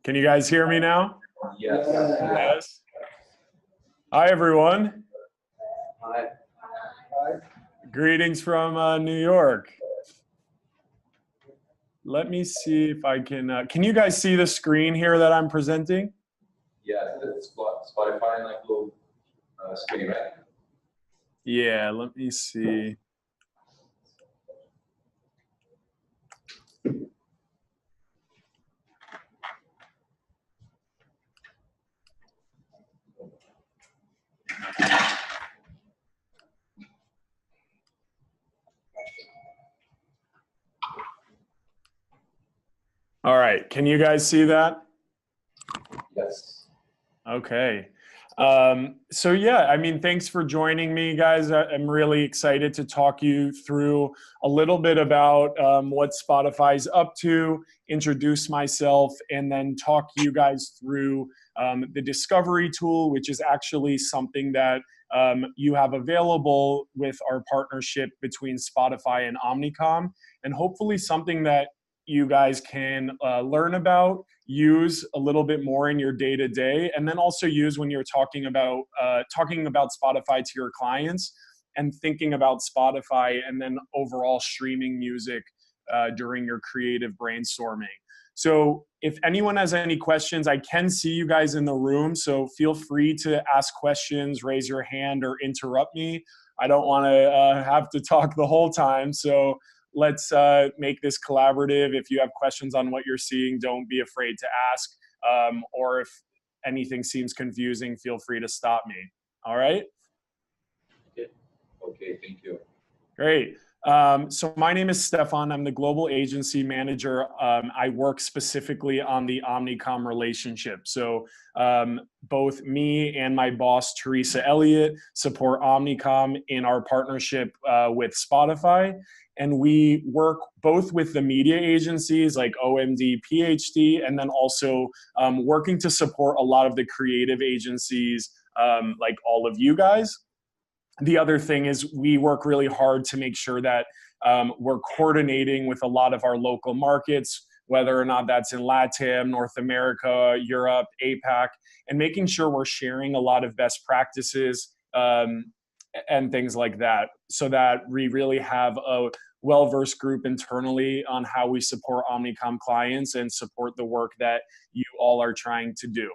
Can you guys hear me now? Yes. Yes. Hi, everyone. Hi. Greetings from New York. Let me see if I can you guys see the screen here that I'm presenting? Yes, it's Spotify and Apple screen, right? Yeah, let me see. All right, can you guys see that? Yes. Okay. So yeah, I mean, thanks for joining me, guys. I'm really excited to talk you through a little bit about what Spotify's up to, introduce myself, and then talk you guys through the discovery tool, which is actually something that you have available with our partnership between Spotify and Omnicom, and hopefully something that you guys can learn about, use a little bit more in your day-to-day, and then also use when you're talking about Spotify to your clients and thinking about Spotify and then overall streaming music during your creative brainstorming. So if anyone has any questions, I can see you guys in the room, so feel free to ask questions, raise your hand, or interrupt me. I don't want to have to talk the whole time, so let's make this collaborative. If you have questions on what you're seeing, don't be afraid to ask. Or if anything seems confusing, feel free to stop me. All right? Okay, thank you. Great. So my name is Stefan. I'm the global agency manager. I work specifically on the Omnicom relationship. So both me and my boss, Teresa Elliott, support Omnicom in our partnership with Spotify. And we work both with the media agencies like OMD, PhD, and then also working to support a lot of the creative agencies like all of you guys. The other thing is we work really hard to make sure that we're coordinating with a lot of our local markets, whether or not that's in LATAM, North America, Europe, APAC, and making sure we're sharing a lot of best practices and things like that, so that we really have a well-versed group internally on how we support Omnicom clients and support the work that you all are trying to do.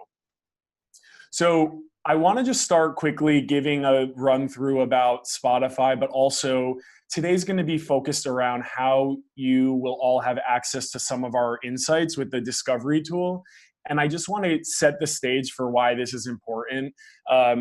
So I want to just start quickly giving a run through about Spotify, but also today's going to be focused around how you will all have access to some of our insights with the discovery tool. And I just want to set the stage for why this is important.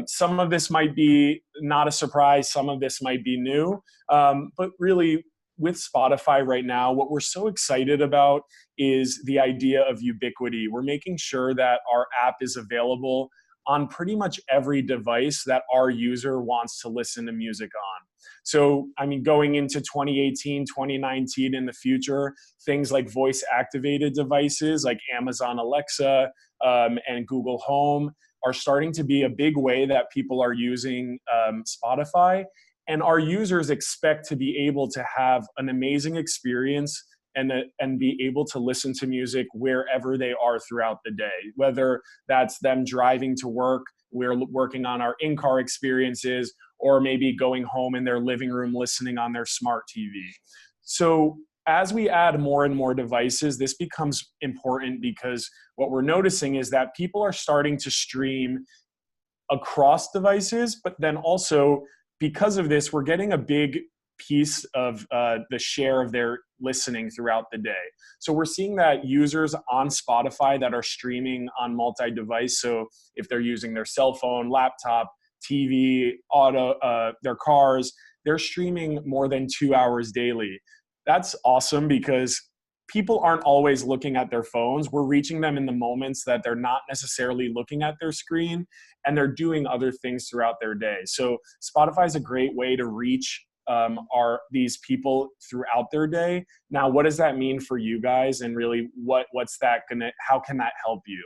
Some of this might be not a surprise, some of this might be new, but really with Spotify right now, what we're so excited about is the idea of ubiquity. We're making sure that our app is available on pretty much every device that our user wants to listen to music on. So, I mean, going into 2018, 2019 in the future, things like voice-activated devices like Amazon Alexa and Google Home are starting to be a big way that people are using Spotify. And our users expect to be able to have an amazing experience and be able to listen to music wherever they are throughout the day, whether that's them driving to work, we're working on our in-car experiences, or maybe going home in their living room listening on their smart TV. So as we add more and more devices, this becomes important because what we're noticing is that people are starting to stream across devices, but then also because of this, we're getting a big piece of the share of their listening throughout the day. So we're seeing that users on Spotify that are streaming on multi-device, so if they're using their cell phone, laptop, TV, their cars, they're streaming more than 2 hours daily. That's awesome because people aren't always looking at their phones. We're reaching them in the moments that they're not necessarily looking at their screen and they're doing other things throughout their day. So Spotify is a great way to reach these people throughout their day. Now, what does that mean for you guys? And really, how can that help you?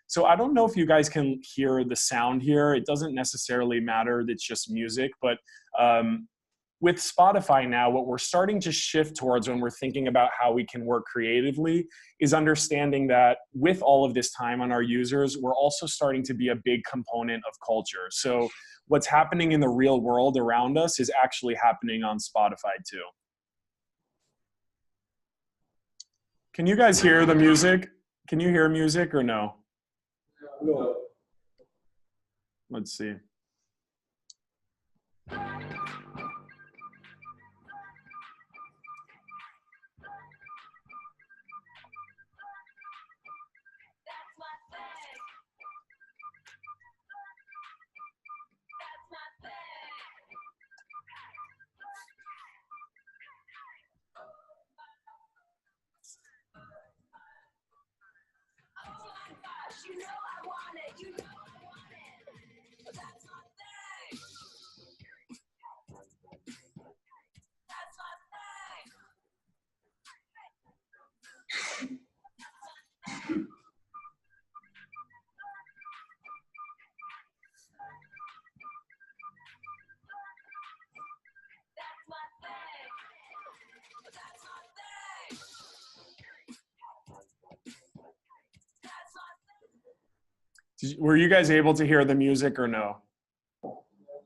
So I don't know if you guys can hear the sound here. It doesn't necessarily matter. It's just music, but with Spotify now, what we're starting to shift towards when we're thinking about how we can work creatively is understanding that with all of this time on our users, we're also starting to be a big component of culture. So what's happening in the real world around us is actually happening on Spotify too. Can you guys hear the music? Can you hear music or no? No. Let's see. You know I want it, you know I want it. That's my thing. That's my thing. That's my thing. That's my thing. That's my thing. Were you guys able to hear the music or no?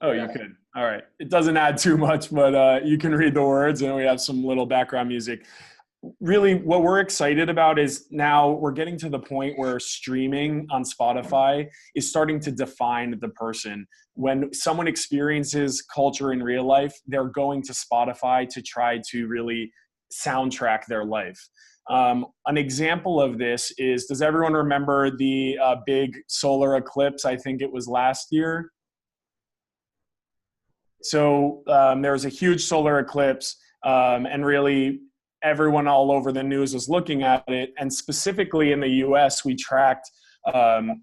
Oh, you could. All right. It doesn't add too much, but you can read the words, and we have some little background music. Really, what we're excited about is now we're getting to the point where streaming on Spotify is starting to define the person. When someone experiences culture in real life, they're going to Spotify to try to really soundtrack their life. An example of this is, does everyone remember the big solar eclipse? I think it was last year. So there was a huge solar eclipse, and really everyone all over the news was looking at it. And specifically in the US, we tracked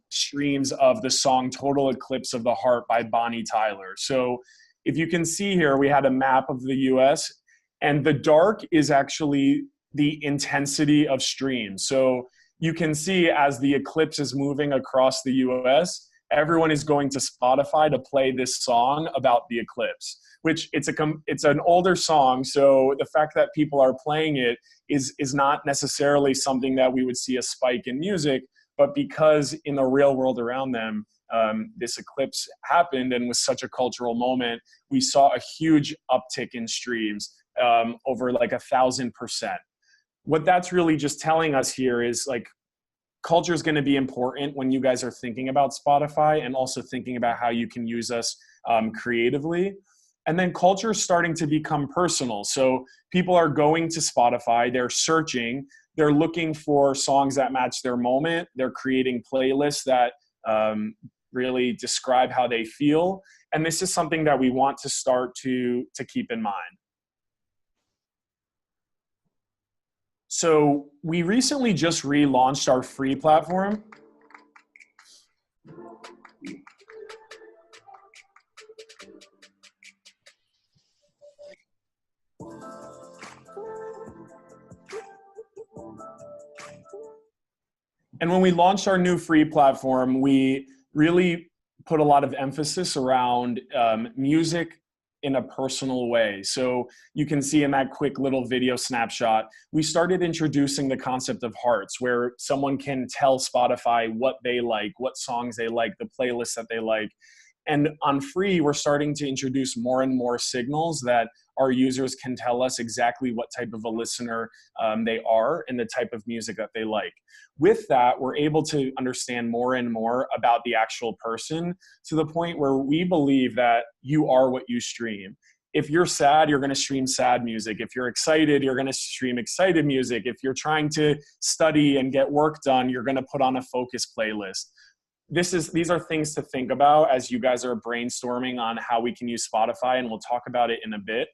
streams of the song Total Eclipse of the Heart by Bonnie Tyler. So if you can see here, we had a map of the US, and the dark is actually the intensity of streams. So you can see as the eclipse is moving across the US, everyone is going to Spotify to play this song about the eclipse, which it's an older song. So the fact that people are playing it is not necessarily something that we would see a spike in music, but because in the real world around them, this eclipse happened and was such a cultural moment, we saw a huge uptick in streams, over like 1,000%. What that's really just telling us here is like, culture is going to be important when you guys are thinking about Spotify and also thinking about how you can use us creatively. And then culture is starting to become personal. So people are going to Spotify, they're searching, they're looking for songs that match their moment. They're creating playlists that really describe how they feel. And this is something that we want to start to keep in mind. So we recently just relaunched our free platform. And when we launched our new free platform, we really put a lot of emphasis around music in a personal way. So you can see in that quick little video snapshot, we started introducing the concept of hearts, where someone can tell Spotify what they like, what songs they like, the playlists that they like. And on free, we're starting to introduce more and more signals that our users can tell us exactly what type of a listener they are and the type of music that they like. With that, we're able to understand more and more about the actual person, to the point where we believe that you are what you stream. If you're sad, you're going to stream sad music. If you're excited, you're going to stream excited music. If you're trying to study and get work done, you're going to put on a focus playlist. These are things to think about as you guys are brainstorming on how we can use Spotify, and we'll talk about it in a bit.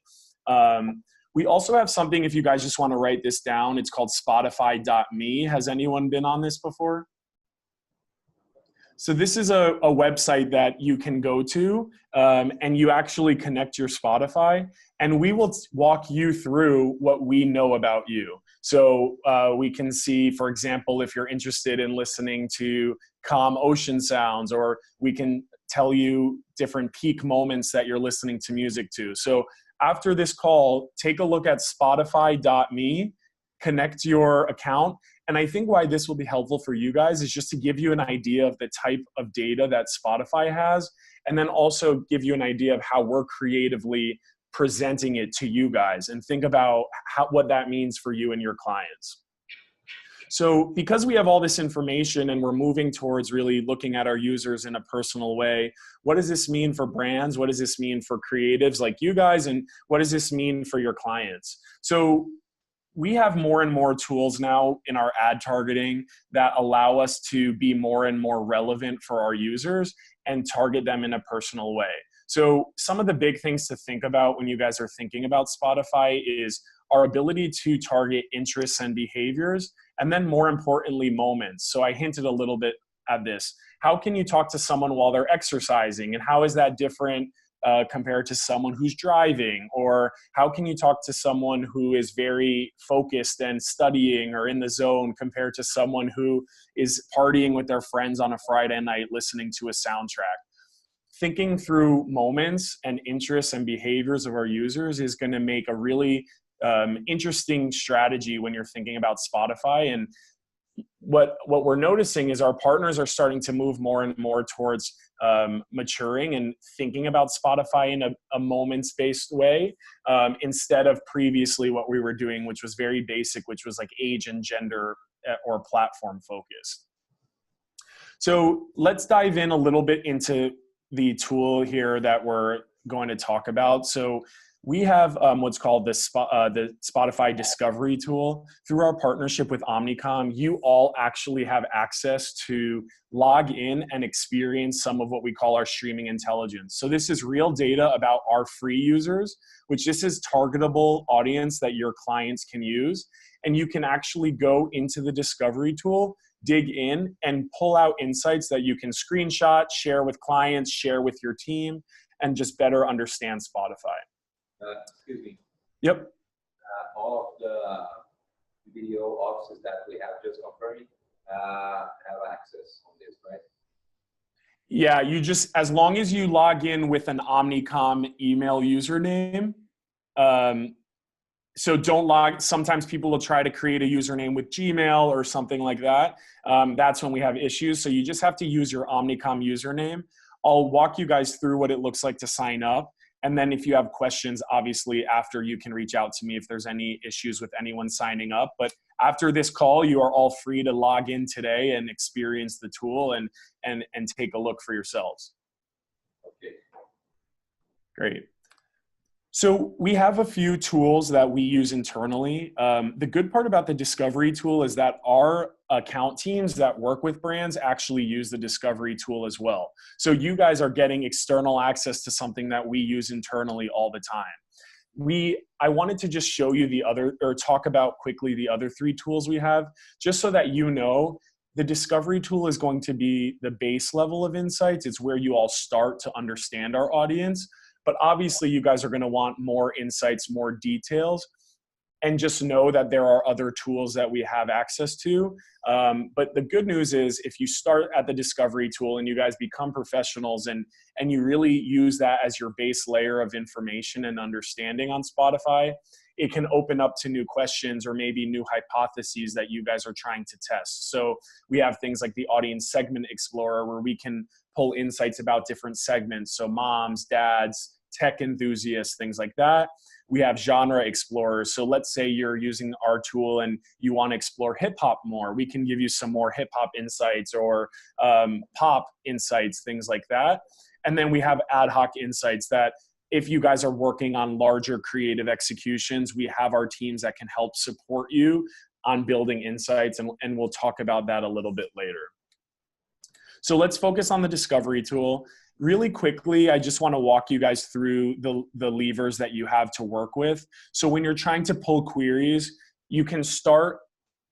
We also have something, if you guys just want to write this down, it's called Spotify.me. Has anyone been on this before? So this is a website that you can go to, and you actually connect your Spotify, and we will walk you through what we know about you. So we can see, for example, if you're interested in listening to calm ocean sounds, or we can tell you different peak moments that you're listening to music to. So after this call, take a look at spotify.me, connect your account. And I think why this will be helpful for you guys is just to give you an idea of the type of data that Spotify has, and then also give you an idea of how we're creatively presenting it to you guys, and think about what that means for you and your clients. So because we have all this information and we're moving towards really looking at our users in a personal way, what does this mean for brands? What does this mean for creatives like you guys? And what does this mean for your clients? So we have more and more tools now in our ad targeting that allow us to be more and more relevant for our users and target them in a personal way. So some of the big things to think about when you guys are thinking about Spotify is our ability to target interests and behaviors, and then more importantly, moments. So I hinted a little bit at this. How can you talk to someone while they're exercising, and how is that different compared to someone who's driving? Or how can you talk to someone who is very focused and studying or in the zone compared to someone who is partying with their friends on a Friday night listening to a soundtrack? Thinking through moments and interests and behaviors of our users is going to make a really interesting strategy when you're thinking about Spotify. And what we're noticing is our partners are starting to move more and more towards maturing and thinking about Spotify in a moments-based way, instead of previously what we were doing, which was very basic, which was like age and gender or platform focused. So let's dive in a little bit into the tool here that we're going to talk about. So we have what's called the Spotify Discovery tool. Through our partnership with Omnicom, you all actually have access to log in and experience some of what we call our streaming intelligence. So this is real data about our free users, which this is targetable audience that your clients can use. And you can actually go into the Discovery tool, dig in, and pull out insights that you can screenshot, share with clients, share with your team, and just better understand Spotify. Excuse me. Yep. All of the video offices that we have, just confirming, have access on this, right? Yeah, you just, as long as you log in with an Omnicom email username, so don't log, sometimes people will try to create a username with Gmail or something like that. That's when we have issues. So you just have to use your Omnicom username. I'll walk you guys through what it looks like to sign up. And then if you have questions, obviously after, you can reach out to me if there's any issues with anyone signing up. But after this call, you are all free to log in today and experience the tool and take a look for yourselves. Okay. Great. So we have a few tools that we use internally. The good part about the Discovery tool is that our account teams that work with brands actually use the Discovery tool as well. So you guys are getting external access to something that we use internally all the time. I wanted to just show you talk about quickly the other three tools we have, just so that you know the Discovery tool is going to be the base level of insights. It's where you all start to understand our audience. But obviously you guys are going to want more insights, more details, and just know that there are other tools that we have access to. But the good news is if you start at the Discovery tool and you guys become professionals and you really use that as your base layer of information and understanding on Spotify, it can open up to new questions or maybe new hypotheses that you guys are trying to test. So we have things like the Audience Segment Explorer, where we can pull insights about different segments. So moms, dads, tech enthusiasts, things like that. We have Genre Explorers. So let's say you're using our tool and you want to explore hip hop more. We can give you some more hip hop insights or pop insights, things like that. And then we have ad hoc insights that if you guys are working on larger creative executions, we have our teams that can help support you on building insights, and we'll talk about that a little bit later. So let's focus on the Discovery tool. Really quickly, I just want to walk you guys through the levers that you have to work with. So when you're trying to pull queries, you can start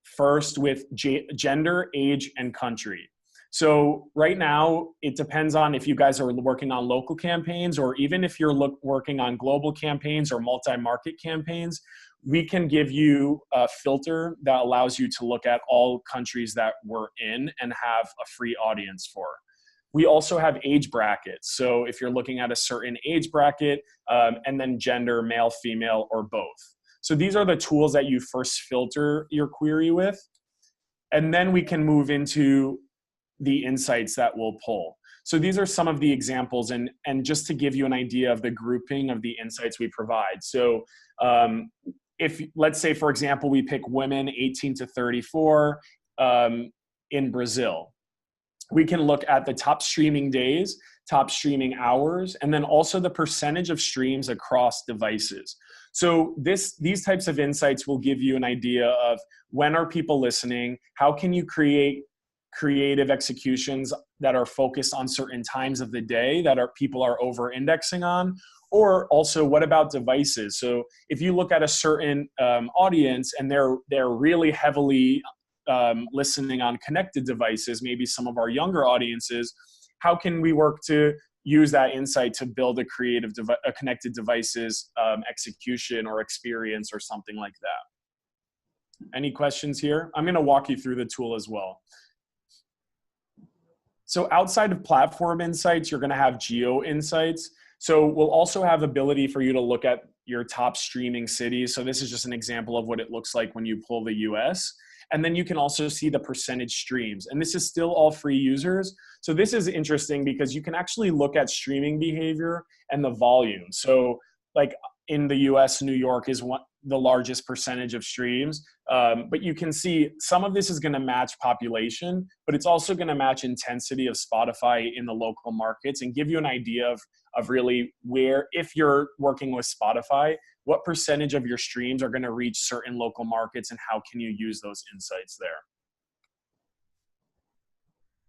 first with gender, age, and country. So right now, it depends on if you guys are working on local campaigns, or even if you're working on global campaigns or multi-market campaigns, we can give you a filter that allows you to look at all countries that we're in and have a free audience for. We also have age brackets. So if you're looking at a certain age bracket, and then gender, male, female, or both. So these are the tools that you first filter your query with. And then we can move into the insights that we'll pull. So these are some of the examples, and just to give you an idea of the grouping of the insights we provide. So if, let's say, for example, we pick women 18 to 34 in Brazil, we can look at the top streaming days, top streaming hours, and then also the percentage of streams across devices. So these types of insights will give you an idea of when are people listening, how can you create creative executions that are focused on certain times of the day that people are over indexing on, or also what about devices? So if you look at a certain audience and they're really heavily listening on connected devices, maybe some of our younger audiences, how can we work to use that insight to build a connected devices execution or experience or something like that? Any questions here? I'm going to walk you through the tool as well. So outside of platform insights, you're going to have geo insights. So we'll also have ability for you to look at your top streaming cities. So this is just an example of what it looks like when you pull the US. And then you can also see the percentage streams. And this is still all free users. So this is interesting because you can actually look at streaming behavior and the volume. So like in the US, New York is the largest percentage of streams. But you can see some of this is going to match population, but it's also going to match intensity of Spotify in the local markets and give you an idea of really where, if you're working with Spotify, what percentage of your streams are going to reach certain local markets and how can you use those insights there.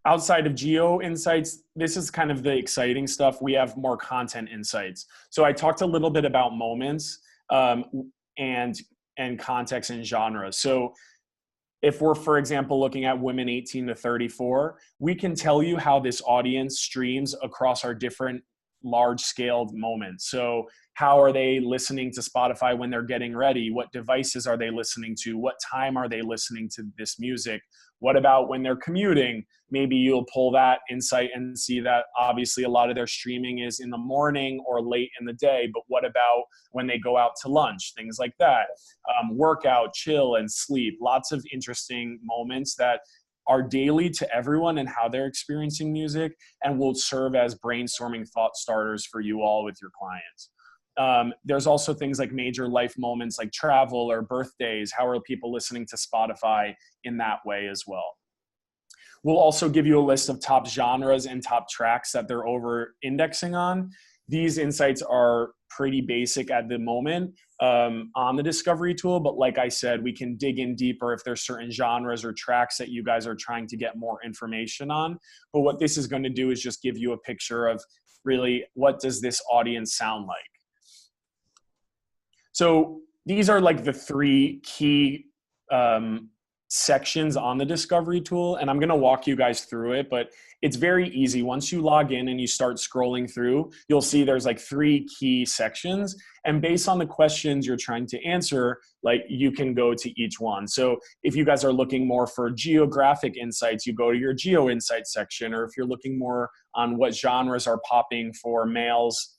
Outside of geo insights, this is kind of the exciting stuff. We have more content insights. So I talked a little bit about moments and context and genre. So if we're, for example, looking at women 18 to 34, we can tell you how this audience streams across our different large-scaled moments. So how are they listening to Spotify when they're getting ready? What devices are they listening to? What time are they listening to this music? What about when they're commuting? Maybe you'll pull that insight and see that obviously a lot of their streaming is in the morning or late in the day, but what about when they go out to lunch? Things like that. Workout, chill, and sleep. Lots of interesting moments that are daily to everyone and how they're experiencing music and will serve as brainstorming thought starters for you all with your clients. There's also things like major life moments like travel or birthdays. How are people listening to Spotify in that way as well? We'll also give you a list of top genres and top tracks that they're over indexing on. These insights are pretty basic at the moment on the discovery tool, but like I said, we can dig in deeper if there's certain genres or tracks that you guys are trying to get more information on. But what this is going to do is just give you a picture of really what does this audience sound like. So these are like the three key sections on the discovery tool, and I'm going to walk you guys through it, but it's very easy. Once you log in and you start scrolling through, you'll see there's like three key sections, and based on the questions you're trying to answer, like you can go to each one. So if you guys are looking more for geographic insights, you go to your geo insights section, or if you're looking more on what genres are popping for males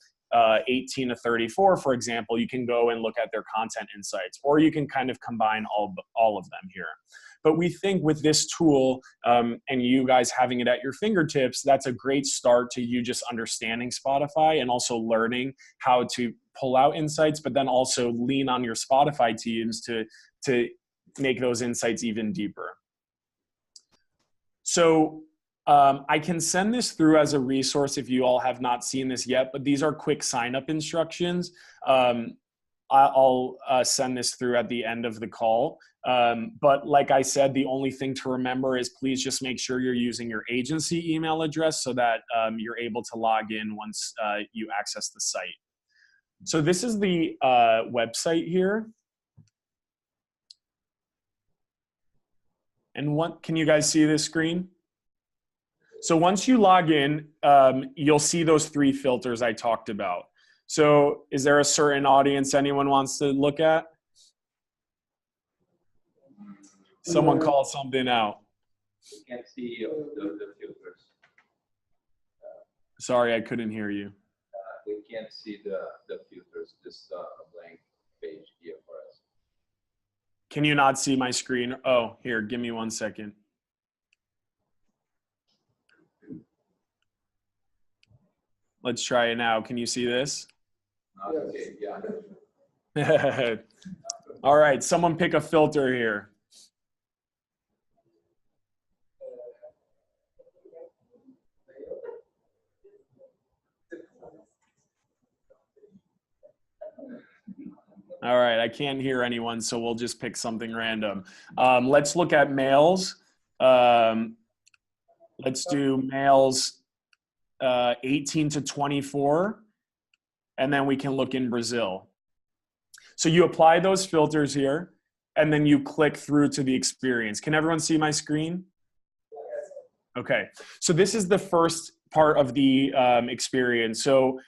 18 to 34, for example, you can go and look at their content insights, or you can kind of combine all of them here. But we think with this tool and you guys having it at your fingertips, that's a great start to you just understanding Spotify and also learning how to pull out insights, but then also lean on your Spotify teams to make those insights even deeper. So I can send this through as a resource if you all have not seen this yet, but these are quick sign-up instructions. I'll send this through at the end of the call. But like I said, the only thing to remember is please just make sure you're using your agency email address so that you're able to log in once you access the site. So this is the website here. And can you guys see this screen? So once you log in, you'll see those three filters I talked about. So is there a certain audience anyone wants to look at? Someone call something out. You can't see the filters. Sorry, I couldn't hear you. We can't see the filters, just a blank page here for us. Can you not see my screen? Oh, here, give me 1 second. Let's try it now. Can you see this? Okay, yeah. All right, someone pick a filter here. All right, I can't hear anyone, so we'll just pick something random. Let's look at males. Let's do males 18 to 24, and then we can look in Brazil. So you apply those filters here, and then you click through to the experience. Can everyone see my screen? Okay, so this is the first part of the experience. So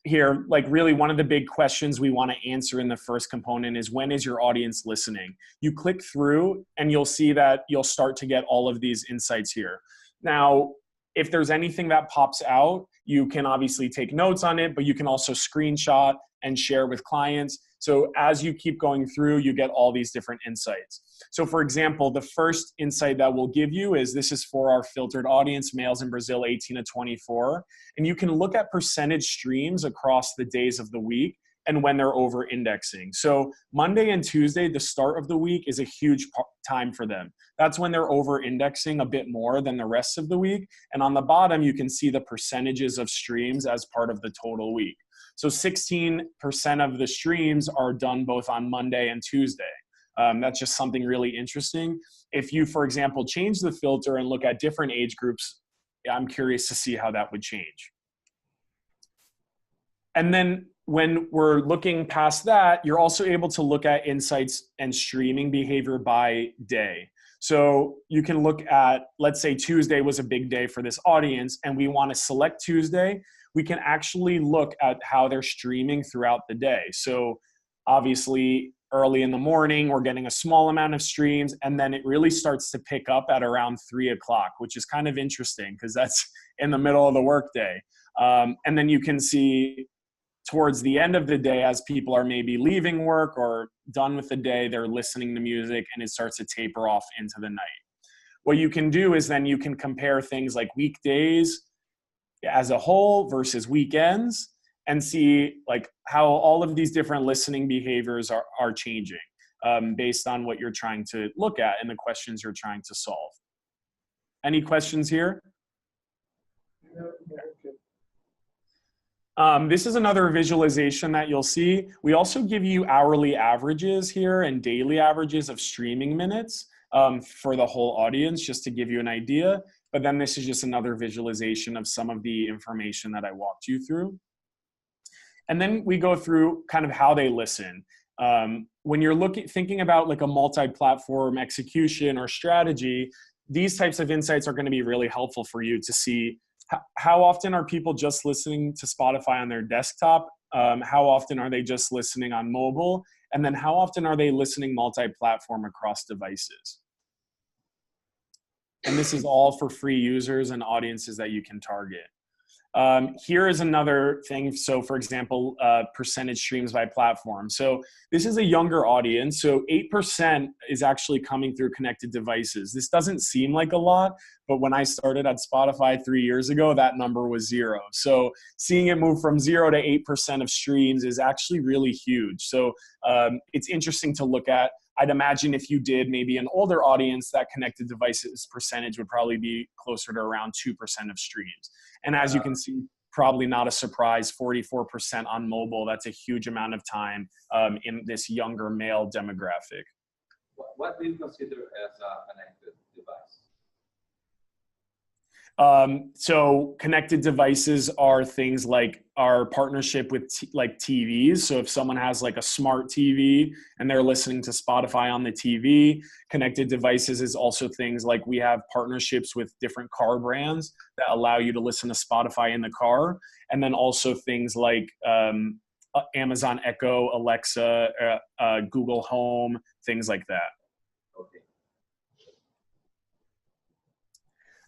here, like really one of the big questions we want to answer in the first component is, when is your audience listening? You click through and you'll see that you'll start to get all of these insights here. Now, if there's anything that pops out, you can obviously take notes on it, but you can also screenshot and share with clients. So as you keep going through, you get all these different insights. So for example, the first insight that we'll give you is, this is for our filtered audience, males in Brazil 18 to 24. And you can look at percentage streams across the days of the week and when they're over indexing. So Monday and Tuesday, the start of the week, is a huge time for them. That's when they're over indexing a bit more than the rest of the week. And on the bottom, you can see the percentages of streams as part of the total week. So 16% of the streams are done both on Monday and Tuesday. That's just something really interesting. If you, for example, change the filter and look at different age groups, I'm curious to see how that would change. And then when we're looking past that, you're also able to look at insights and streaming behavior by day. So you can look at, let's say Tuesday was a big day for this audience and we want to select Tuesday. We can actually look at how they're streaming throughout the day. So obviously early in the morning, we're getting a small amount of streams, and then it really starts to pick up at around 3 o'clock, which is kind of interesting because that's in the middle of the workday. And then you can see towards the end of the day, as people are maybe leaving work or done with the day, they're listening to music and it starts to taper off into the night. What you can do is then you can compare things like weekdays as a whole versus weekends and see like how all of these different listening behaviors are changing based on what you're trying to look at and the questions you're trying to solve. Any questions here? This is another visualization that you'll see. We also give you hourly averages here and daily averages of streaming minutes for the whole audience, just to give you an idea. But then this is just another visualization of some of the information that I walked you through. And then we go through kind of how they listen. When you're thinking about like a multi-platform execution or strategy, these types of insights are going to be really helpful for you to see how often are people just listening to Spotify on their desktop? How often are they just listening on mobile? And then how often are they listening multi-platform across devices? And this is all for free users and audiences that you can target. Here is another thing. So for example, percentage streams by platform. So this is a younger audience. So 8% is actually coming through connected devices. This doesn't seem like a lot, but when I started at Spotify 3 years ago, that number was 0. So seeing it move from 0 to 8% of streams is actually really huge. So it's interesting to look at. I'd imagine if you did maybe an older audience, that connected devices percentage would probably be closer to around 2% of streams. And as you can see, probably not a surprise, 44% on mobile. That's a huge amount of time in this younger male demographic. What do you consider as a connected device? So connected devices are things like our partnership with like TVs. So if someone has like a smart TV and they're listening to Spotify on the TV, connected devices is also things like we have partnerships with different car brands that allow you to listen to Spotify in the car. And then also things like Amazon Echo, Alexa, Google Home, things like that. Okay.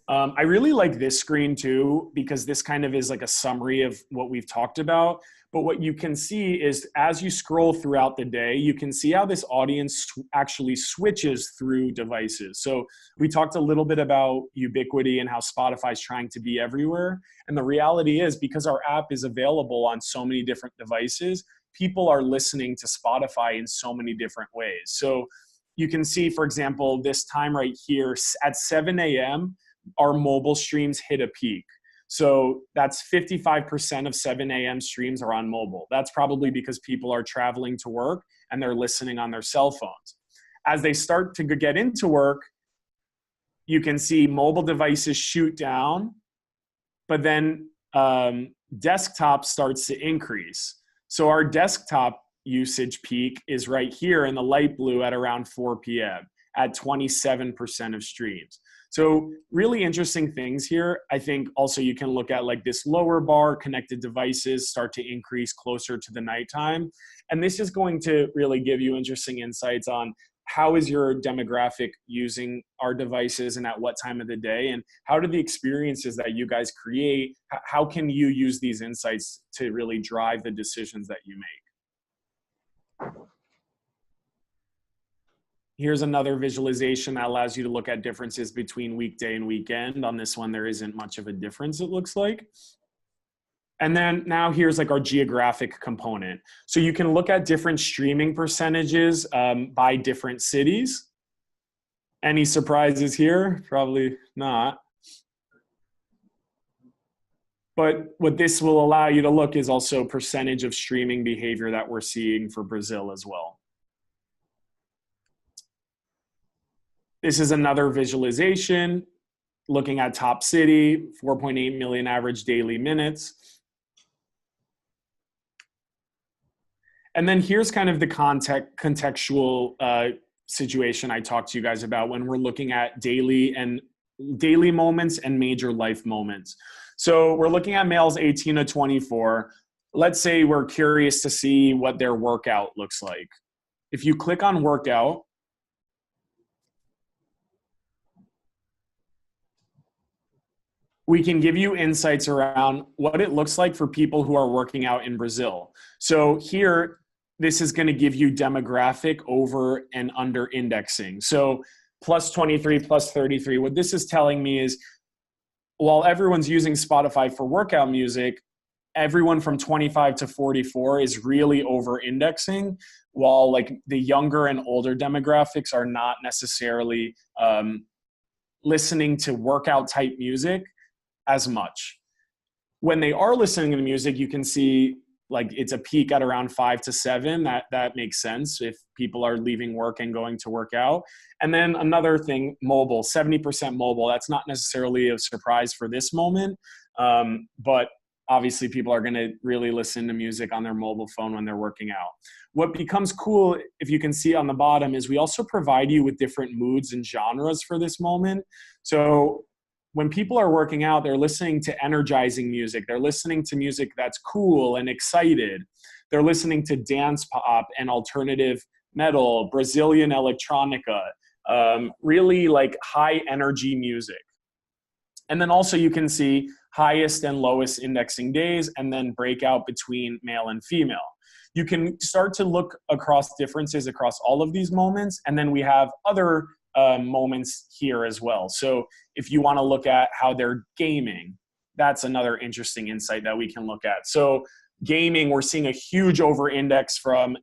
I really like this screen too, because this kind of is like a summary of what we've talked about. But what you can see is as you scroll throughout the day, you can see how this audience actually switches through devices. So we talked a little bit about ubiquity and how Spotify's trying to be everywhere. And the reality is, because our app is available on so many different devices, people are listening to Spotify in so many different ways. So you can see, for example, this time right here at 7 a.m., our mobile streams hit a peak. So that's 55% of 7 a.m. streams are on mobile. That's probably because people are traveling to work and they're listening on their cell phones. As they start to get into work, you can see mobile devices shoot down, but then desktop starts to increase. So our desktop usage peak is right here in the light blue at around 4 p.m. at 27% of streams. So really interesting things here. I think also you can look at like this lower bar, connected devices start to increase closer to the nighttime. And this is going to really give you interesting insights on how is your demographic using our devices and at what time of the day, and how do the experiences that you guys create, how can you use these insights to really drive the decisions that you make? Here's another visualization that allows you to look at differences between weekday and weekend. On this one, there isn't much of a difference, it looks like. And then now here's like our geographic component. So you can look at different streaming percentages by different cities. Any surprises here? Probably not. But what this will allow you to look is also percentage of streaming behavior that we're seeing for Brazil as well. This is another visualization looking at top city, 4.8 million average daily minutes. And then here's kind of the contextual situation I talked to you guys about when we're looking at daily moments and major life moments. So we're looking at males 18 to 24. Let's say we're curious to see what their workout looks like. If you click on workout, we can give you insights around what it looks like for people who are working out in Brazil. So here, this is going to give you demographic over and under indexing. So plus 23, plus 33. What this is telling me is while everyone's using Spotify for workout music, everyone from 25 to 44 is really over indexing, while like the younger and older demographics are not necessarily listening to workout type music as much. When they are listening to the music, you can see like it's a peak at around 5 to 7. That makes sense if people are leaving work and going to work out. And then another thing, mobile, 70% mobile. That's not necessarily a surprise for this moment, but obviously people are going to really listen to music on their mobile phone when they're working out. What becomes cool, if you can see on the bottom, is we also provide you with different moods and genres for this moment. So when people are working out, they're listening to energizing music. They're listening to music that's cool and excited. They're listening to dance pop and alternative metal, Brazilian electronica, really like high energy music. And then also you can see highest and lowest indexing days and then breakout between male and female. You can start to look across differences across all of these moments. And then we have other moments here as well. So if you want to look at how they're gaming, that's another interesting insight that we can look at. So gaming, we're seeing a huge over index from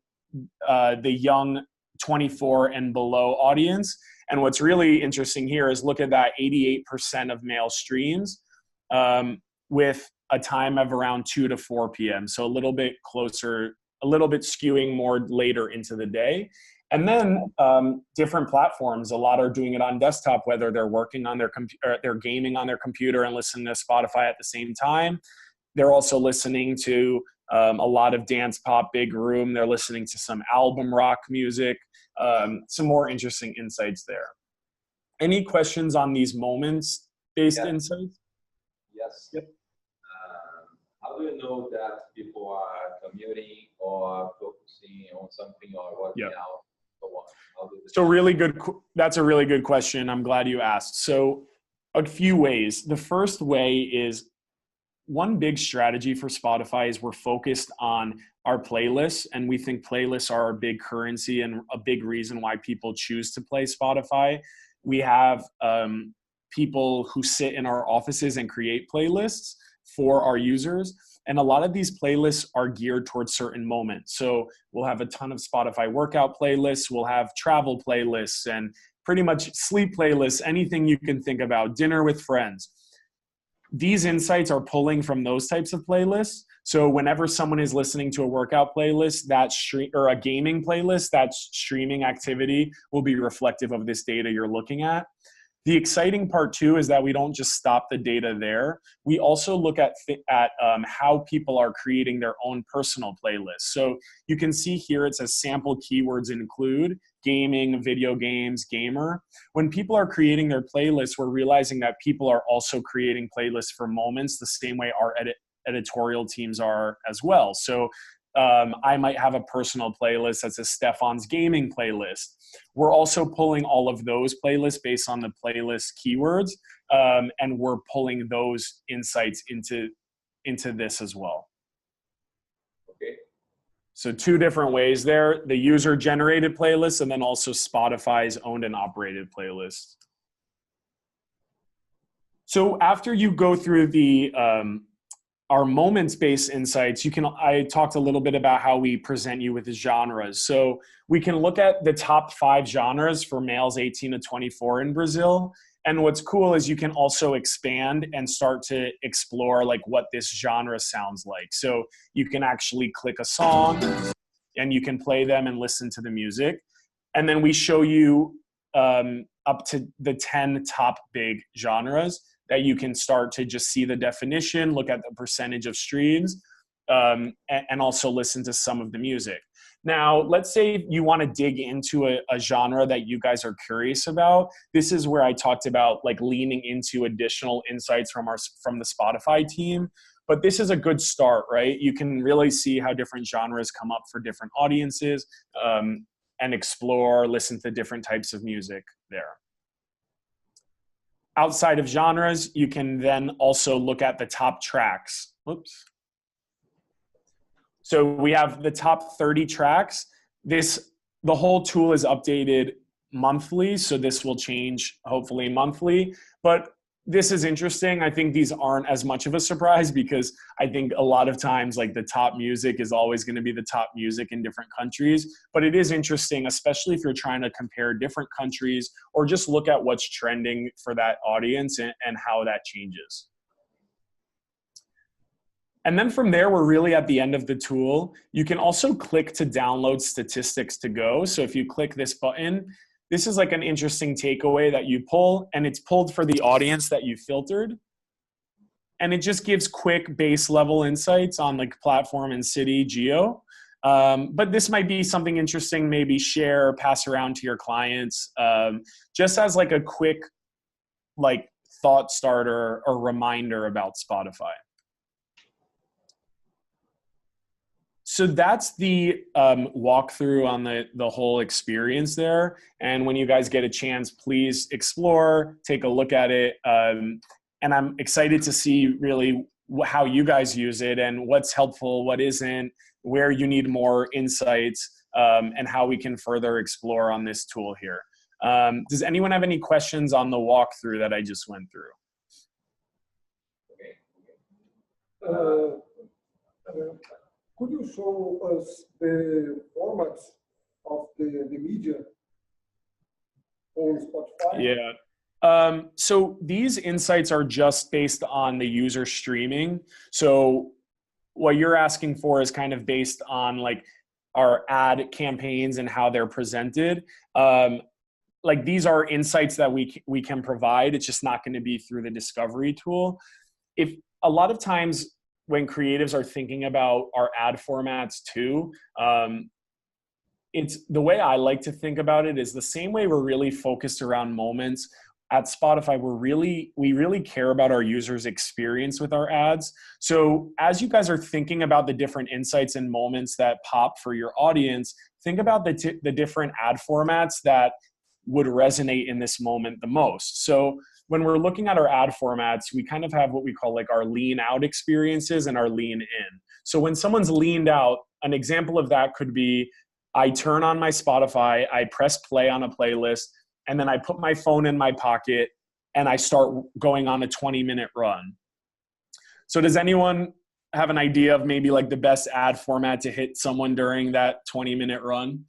the young 24 and below audience. And what's really interesting here is look at that 88% of male streams with a time of around 2 to 4 p.m. So a little bit closer, a little bit skewing more later into the day. And then different platforms, a lot are doing it on desktop, whether they're working on their computer, they're gaming on their computer and listening to Spotify at the same time. They're also listening to a lot of dance pop, big room. They're listening to some album rock music, some more interesting insights there. Any questions on these moments-based insights? Yes. Yep. How do you know that people are commuting or focusing on something or working out? So really good. That's a really good question. I'm glad you asked. So A few ways. The first way is, one big strategy for Spotify is we're focused on our playlists, and we think playlists are a big currency and a big reason why people choose to play Spotify. We have people who sit in our offices and create playlists for our users. And a lot of these playlists are geared towards certain moments. So we'll have a ton of Spotify workout playlists, we'll have travel playlists, and pretty much sleep playlists, anything you can think about, dinner with friends. These insights are pulling from those types of playlists. So whenever someone is listening to a workout playlist, or a gaming playlist, that streaming activity will be reflective of this data you're looking at. The exciting part too is that we don't just stop the data there. We also look at how people are creating their own personal playlists. So you can see here it says sample keywords include gaming, video games, gamer. When people are creating their playlists, we're realizing that people are also creating playlists for moments the same way our editorial teams are as well. So I might have a personal playlist that's a Stefan's gaming playlist. We're also pulling all of those playlists based on the playlist keywords, and we're pulling those insights into this as well. Okay. So two different ways there, the user-generated playlists and then also Spotify's owned and operated playlists. So after you go through the our moments-based insights, I talked a little bit about how we present you with the genres. So we can look at the top 5 genres for males 18 to 24 in Brazil. And what's cool is you can also expand and start to explore like what this genre sounds like. So you can actually click a song and you can play them and listen to the music. And then we show you up to the 10 top big genres that you can start to just see the definition, look at the percentage of streams, and also listen to some of the music. Now, let's say you want to dig into a genre that you guys are curious about. This is where I talked about like leaning into additional insights from the Spotify team. But this is a good start, right? You can really see how different genres come up for different audiences, and explore, listen to different types of music there. Outside of genres, you can then also look at the top tracks. Whoops. So we have the top 30 tracks. The whole tool is updated monthly, so this will change hopefully monthly. But this is interesting. I think these aren't as much of a surprise because I think a lot of times like the top music is always going to be the top music in different countries. But it is interesting, especially if you're trying to compare different countries or just look at what's trending for that audience and how that changes. And then from there, we're really at the end of the tool. You can also click to download statistics to go. So if you click this button, this is like an interesting takeaway that you pull, and it's pulled for the audience that you filtered. And it just gives quick base level insights on like platform and city geo. But this might be something interesting, maybe share, pass around to your clients, just as like a quick like thought starter or reminder about Spotify. So that's the walkthrough on the whole experience there. And when you guys get a chance, please explore, take a look at it. And I'm excited to see really how you guys use it and what's helpful, what isn't, where you need more insights, and how we can further explore on this tool here. Does anyone have any questions on the walkthrough that I just went through? Could you show us the formats of the media on Spotify? Yeah. So these insights are just based on the user streaming. So what you're asking for is kind of based on like our ad campaigns and how they're presented. Like these are insights that we can provide. It's just not going to be through the discovery tool. If a lot of times when creatives are thinking about our ad formats too, it's the way I like to think about it is the same way we're really focused around moments. At Spotify, we really care about our users' experience with our ads. So as you guys are thinking about the different insights and moments that pop for your audience, think about the different ad formats that would resonate in this moment the most. So when we're looking at our ad formats, we kind of have what we call like our lean out experiences and our lean in. So when someone's leaned out, an example of that could be I turn on my Spotify, I press play on a playlist, and then I put my phone in my pocket and I start going on a 20-minute run. So does anyone have an idea of maybe like the best ad format to hit someone during that 20-minute run?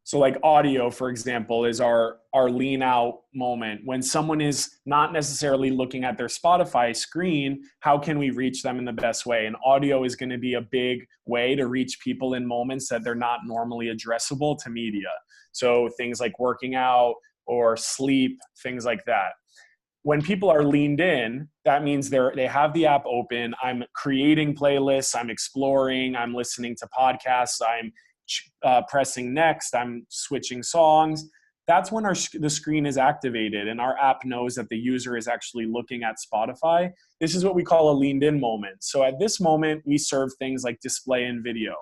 So like audio, for example, is our lean out moment. When someone is not necessarily looking at their Spotify screen, how can we reach them in the best way? And audio is going to be a big way to reach people in moments that they're not normally addressable to media. So things like working out or sleep, things like that. When people are leaned in, that means they have the app open. I'm creating playlists, I'm exploring, I'm listening to podcasts, I'm pressing next, I'm switching songs. That's when the screen is activated and our app knows that the user is actually looking at Spotify. This is what we call a leaned in moment. So at this moment, we serve things like display and video.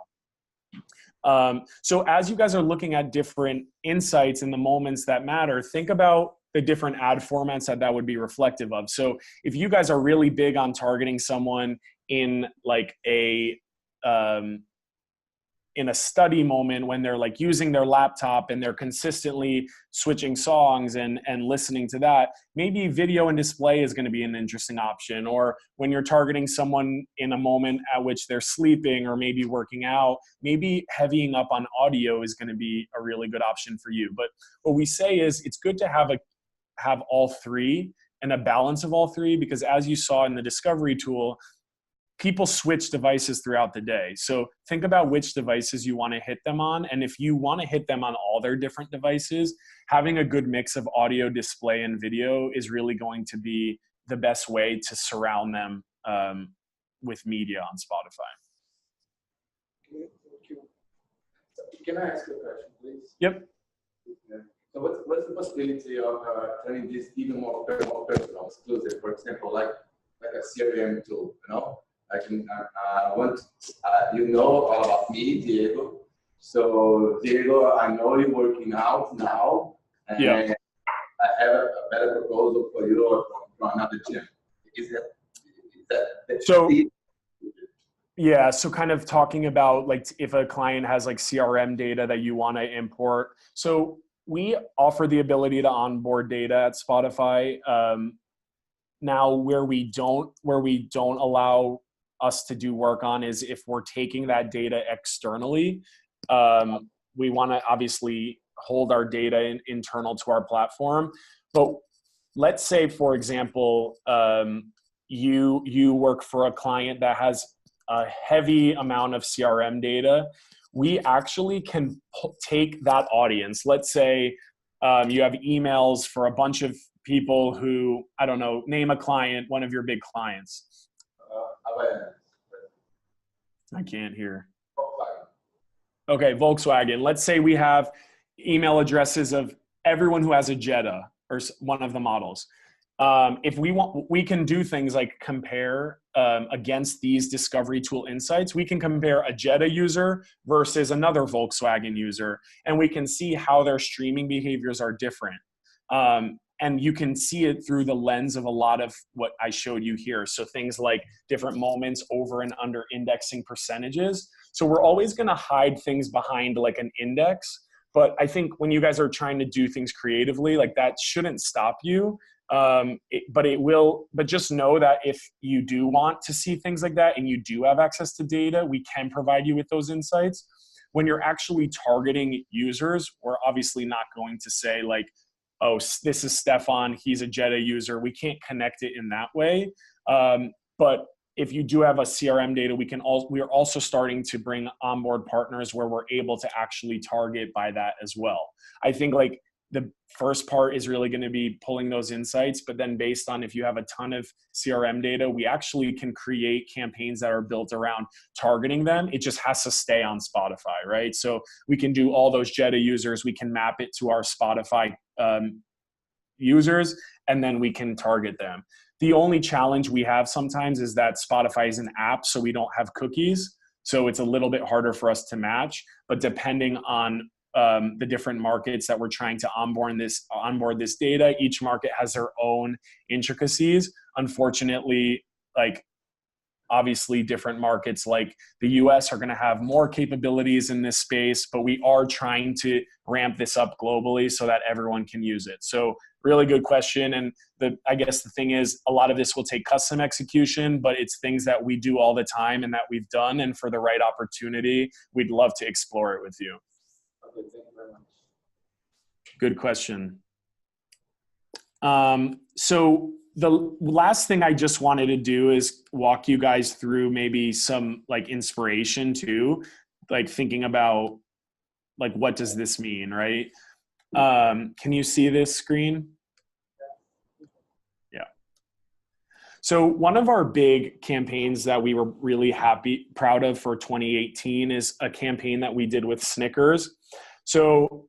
So as you guys are looking at different insights in the moments that matter, think about the different ad formats that would be reflective of. So if you guys are really big on targeting someone in like in a study moment when they're like using their laptop and they're consistently switching songs and listening to that, maybe video and display is going to be an interesting option. Or when you're targeting someone in a moment at which they're sleeping or maybe working out, maybe heavying up on audio is going to be a really good option for you. But what we say is it's good to have all three and a balance of all three, because as you saw in the discovery tool, people switch devices throughout the day. So think about which devices you want to hit them on. And if you want to hit them on all their different devices, having a good mix of audio, display, and video is really going to be the best way to surround them with media on Spotify. Thank you. Can I ask you a question, please? Yep. So what's the possibility of turning this even more personal, exclusive? For example, like a CRM tool, you know? I want you know all about me, Diego. So Diego, I know you're working out now, and yeah. I have a better proposal for you from another gym. Is that so? Yeah, so kind of talking about like if a client has like CRM data that you want to import. So we offer the ability to onboard data at Spotify. Now, where we don't allow us to do work on is if we're taking that data externally. We want to obviously hold our data internal to our platform. But let's say, for example, you work for a client that has a heavy amount of CRM data. We actually can take that audience. Let's say you have emails for a bunch of people who, I don't know, name a client, one of your big clients. I can't hear. Okay, Volkswagen. Let's say we have email addresses of everyone who has a Jetta or one of the models. If we want, we can do things like compare against these discovery tool insights. We can compare a Jetta user versus another Volkswagen user, and we can see how their streaming behaviors are different. And you can see it through the lens of a lot of what I showed you here. So things like different moments, over and under indexing percentages. So we're always going to hide things behind like an index. But I think when you guys are trying to do things creatively, like that shouldn't stop you. But just know that if you do want to see things like that and you do have access to data, we can provide you with those insights. When you're actually targeting users, we're obviously not going to say like, oh, this is Stefan, he's a Jetta user. We can't connect it in that way. But if you do have a CRM data, we are also starting to bring onboard partners where we're able to actually target by that as well. I think like the first part is really going to be pulling those insights, but then based on if you have a ton of CRM data, we actually can create campaigns that are built around targeting them. It just has to stay on Spotify, right? So we can do all those Jetta users, we can map it to our Spotify users, and then we can target them. The only challenge we have sometimes is that Spotify is an app, so we don't have cookies. So it's a little bit harder for us to match, but depending on the different markets that we're trying to onboard this data, each market has their own intricacies. Unfortunately, like obviously different markets like the US are going to have more capabilities in this space, but we are trying to ramp this up globally so that everyone can use it. So really good question. And I guess the thing is, a lot of this will take custom execution, but it's things that we do all the time and that we've done. And for the right opportunity, we'd love to explore it with you. Okay, thank you very much. Good question. So the last thing I just wanted to do is walk you guys through maybe some like inspiration too, like thinking about like, what does this mean, right? Can you see this screen? Yeah. So one of our big campaigns that we were really proud of for 2018 is a campaign that we did with Snickers. So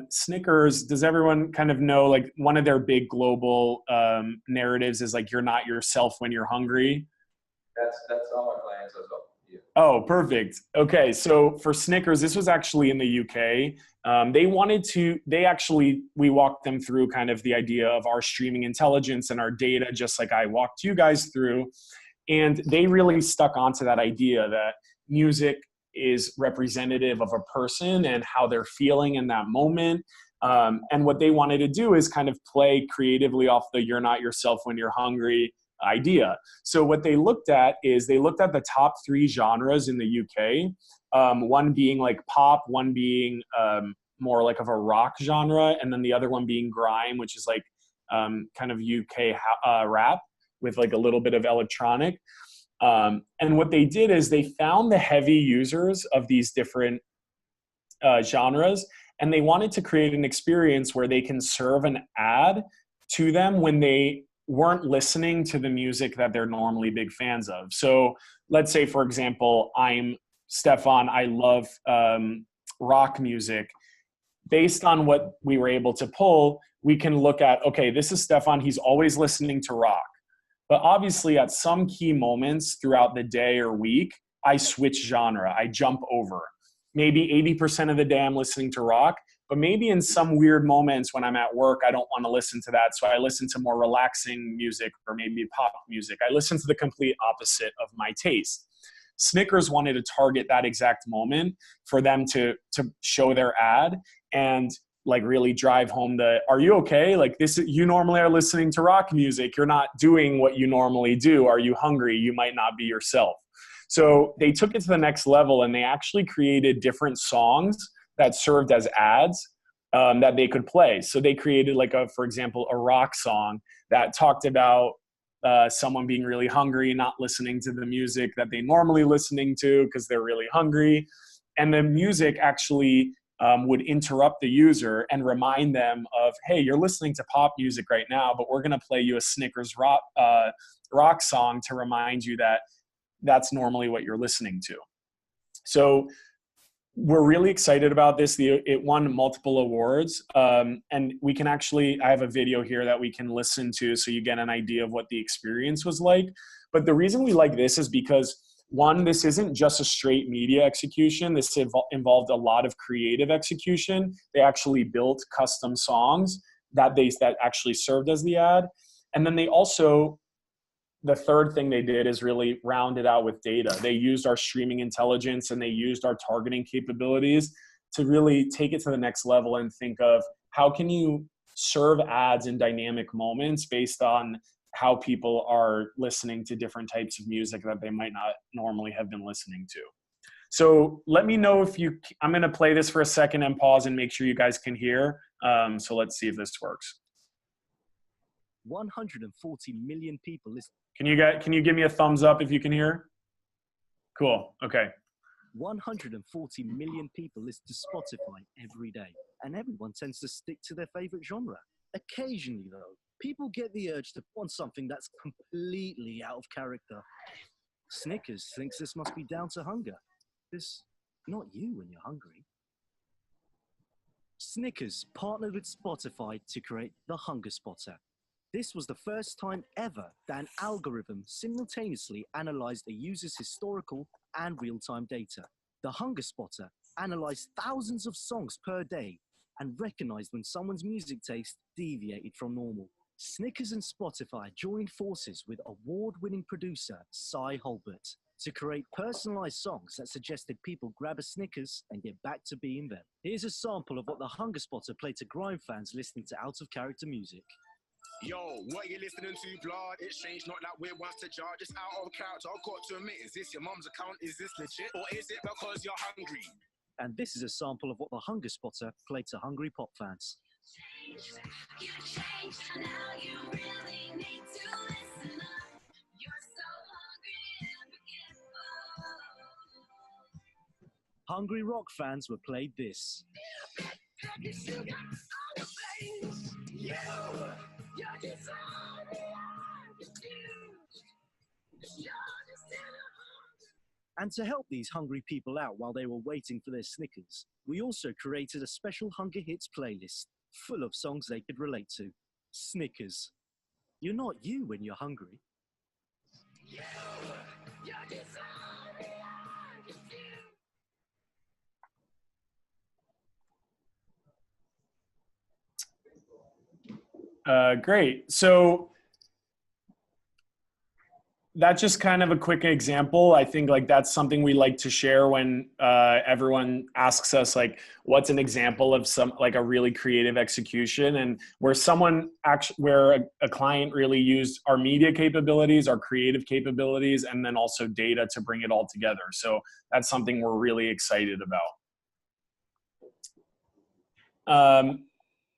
Snickers, does everyone kind of know, like one of their big global narratives is like, you're not yourself when you're hungry? That's all our clients as well. Yeah. Oh, perfect. Okay. So for Snickers, this was actually in the UK. We walked them through kind of the idea of our streaming intelligence and our data, just like I walked you guys through. And they really stuck onto that idea that music is representative of a person and how they're feeling in that moment. And what they wanted to do is kind of play creatively off the "you're not yourself when you're hungry" idea. So what they looked at is they looked at the top 3 genres in the UK, one being like pop, one being more like of a rock genre, and then the other one being grime, which is like kind of UK rap with like a little bit of electronic. And what they did is they found the heavy users of these different genres, and they wanted to create an experience where they can serve an ad to them when they weren't listening to the music that they're normally big fans of. So let's say, for example, I'm Stefan, I love rock music. Based on what we were able to pull, we can look at, okay, this is Stefan, he's always listening to rock. But obviously at some key moments throughout the day or week, I switch genre, I jump over. Maybe 80% of the day I'm listening to rock, but maybe in some weird moments when I'm at work, I don't want to listen to that. So I listen to more relaxing music or maybe pop music. I listen to the complete opposite of my taste. Snickers wanted to target that exact moment for them to show their ad and like really drive home are you okay? Like you normally are listening to rock music. You're not doing what you normally do. Are you hungry? You might not be yourself. So they took it to the next level and they actually created different songs that served as ads that they could play. So they created for example, a rock song that talked about someone being really hungry, not listening to the music that they normally listening to because they're really hungry. And the music actually would interrupt the user and remind them of, hey, you're listening to pop music right now, but we're going to play you a Snickers rock song to remind you that that's normally what you're listening to. So we're really excited about this. It won multiple awards. And we can I have a video here that we can listen to so you get an idea of what the experience was like. But the reason we like this is because, one, this isn't just a straight media execution. This involved a lot of creative execution. They actually built custom songs that actually served as the ad. And then the third thing they did is really round it out with data. They used our streaming intelligence and they used our targeting capabilities to really take it to the next level and think of how can you serve ads in dynamic moments based on how people are listening to different types of music that they might not normally have been listening to. So let me know I'm going to play this for a second and pause and make sure you guys can hear. So let's see if this works. 140 million people listen. Can you give me a thumbs up if you can hear? Cool. Okay. 140 million people listen to Spotify every day, and everyone tends to stick to their favorite genre. Occasionally, though, people get the urge to want something that's completely out of character. Snickers thinks this must be down to hunger. It's not you when you're hungry. Snickers partnered with Spotify to create the Hunger Spotter. This was the first time ever that an algorithm simultaneously analyzed a user's historical and real-time data. The Hunger Spotter analyzed thousands of songs per day and recognized when someone's music taste deviated from normal. Snickers and Spotify joined forces with award-winning producer Cy Holbert to create personalized songs that suggested people grab a Snickers and get back to being them. Here's a sample of what the Hunger Spotter played to grime fans listening to out-of-character music. Yo, what you listening to, blood? It's strange, not that we're ones to jar, just out of character. I've got to admit, is this your mum's account? Is this legit? Or is it because you're hungry? And this is a sample of what the Hunger Spotter played to hungry pop fans. You changed, and now you really need to listen up. You're so hungry and forgetful. Hungry rock fans were played this. And to help these hungry people out while they were waiting for their Snickers, we also created a special Hunger Hits playlist full of songs they could relate to. Snickers. You're not you when you're hungry. Great. So that's just kind of a quick example. I think like that's something we like to share when everyone asks us like, what's an example of some like a really creative execution, and where someone actually, where a client really used our media capabilities, our creative capabilities, and then also data to bring it all together. So that's something we're really excited about.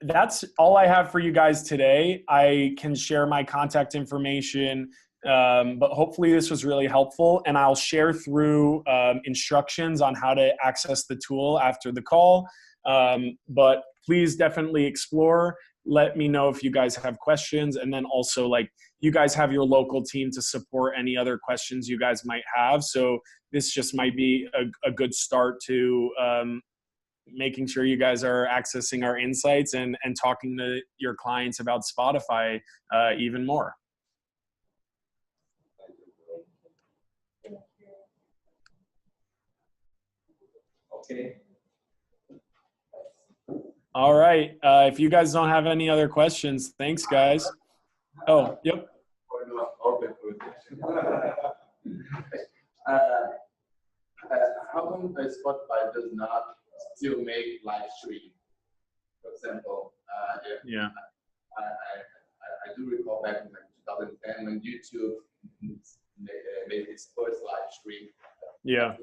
That's all I have for you guys today. I can share my contact information, but hopefully this was really helpful, and I'll share through instructions on how to access the tool after the call. But please definitely explore. Let me know if you guys have questions, and then also like you guys have your local team to support any other questions you guys might have. So this just might be a good start to making sure you guys are accessing our insights and talking to your clients about Spotify even more. Okay. All right. If you guys don't have any other questions, thanks, guys. Oh, yep. Open for how come Spotify does not still make live stream? For example, Yeah. I do recall back in like 2010 when YouTube made its first live stream. Yeah. Of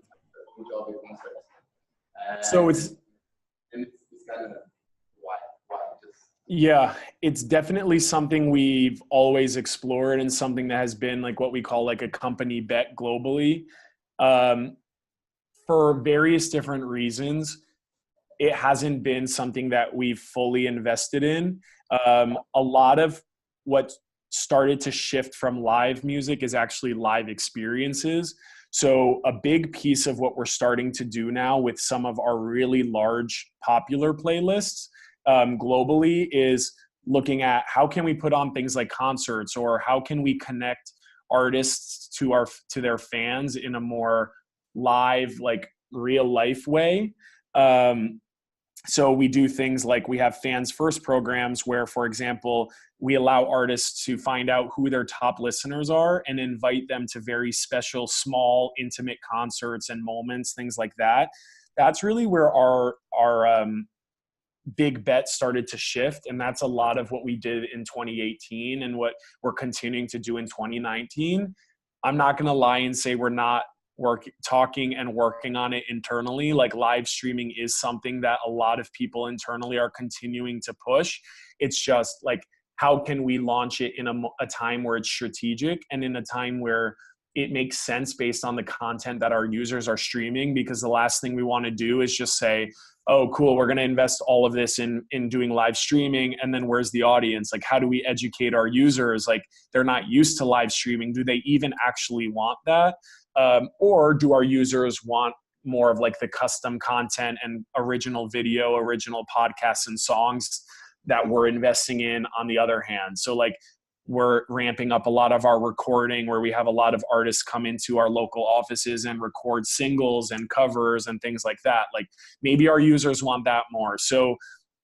the concert. So it's kind of why just. Yeah, it's definitely something we've always explored, and something that has been like what we call like a company bet globally. For various different reasons, it hasn't been something that we've fully invested in. A lot of what started to shift from live music is actually live experiences. So a big piece of what we're starting to do now with some of our really large popular playlists globally is looking at how can we put on things like concerts, or how can we connect artists to their fans in a more live, like real life way. So we do things like we have fans first programs where, for example, we allow artists to find out who their top listeners are and invite them to very special, small, intimate concerts and moments, things like that. That's really where our big bet started to shift. And that's a lot of what we did in 2018 and what we're continuing to do in 2019. I'm not going to lie and say we're not talking and working on it internally. Like live streaming is something that a lot of people internally are continuing to push. It's just like, how can we launch it in a time where it's strategic and in a time where it makes sense based on the content that our users are streaming? Because the last thing we want to do is just say, oh, cool, we're going to invest all of this in doing live streaming, and then where's the audience? Like, how do we educate our users? Like, they're not used to live streaming. Do they even actually want that? Or do our users want more of like the custom content and original video, original podcasts and songs that we're investing in on the other hand? So like we're ramping up a lot of our recording, where we have a lot of artists come into our local offices and record singles and covers and things like that. Like maybe our users want that more. So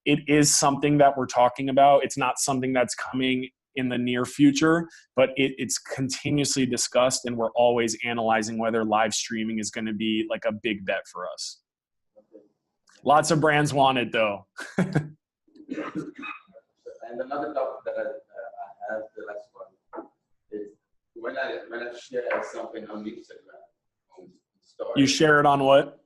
it is something that we're talking about. It's not something that's coming in the near future, but it's continuously discussed, and we're always analyzing whether live streaming is going to be like a big bet for us. Lots of brands want it though. And another topic that I have, the last one, is when I share something on Instagram, on stories. You share it on what?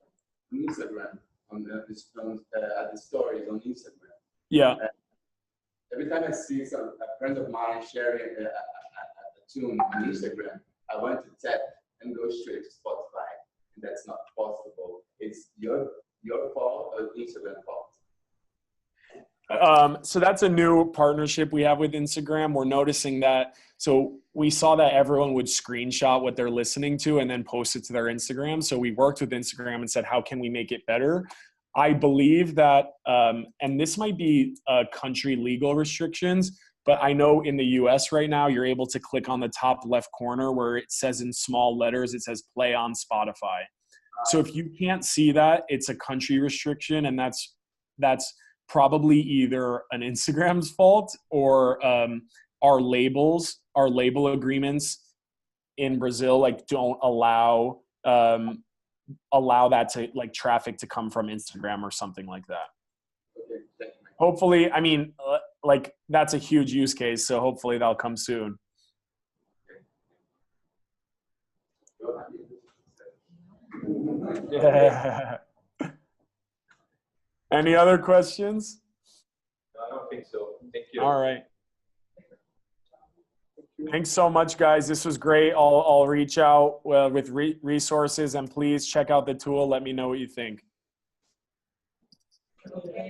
On Instagram, on the stories on Instagram. Yeah. Every time I see a friend of mine sharing a tune on Instagram, I want to tap and go straight to Spotify, and that's not possible. It's your fault or Instagram fault. So that's a new partnership we have with Instagram. We're noticing that. So we saw that everyone would screenshot what they're listening to and then post it to their Instagram. So we worked with Instagram and said, how can we make it better? I believe that, and this might be country legal restrictions, but I know in the US right now, you're able to click on the top left corner where it says in small letters, it says play on Spotify. So if you can't see that, it's a country restriction, and that's probably either an Instagram's fault or our label agreements in Brazil like don't allow that to like traffic to come from Instagram or something like that. Okay, thank you. Hopefully, I mean, like that's a huge use case, so hopefully that'll come soon. Yeah. Any other questions? No, I don't think so. Thank you. All right. Thanks so much, guys. This was great. I'll reach out with resources, and please check out the tool. Let me know what you think.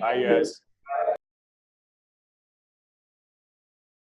Bye, guys.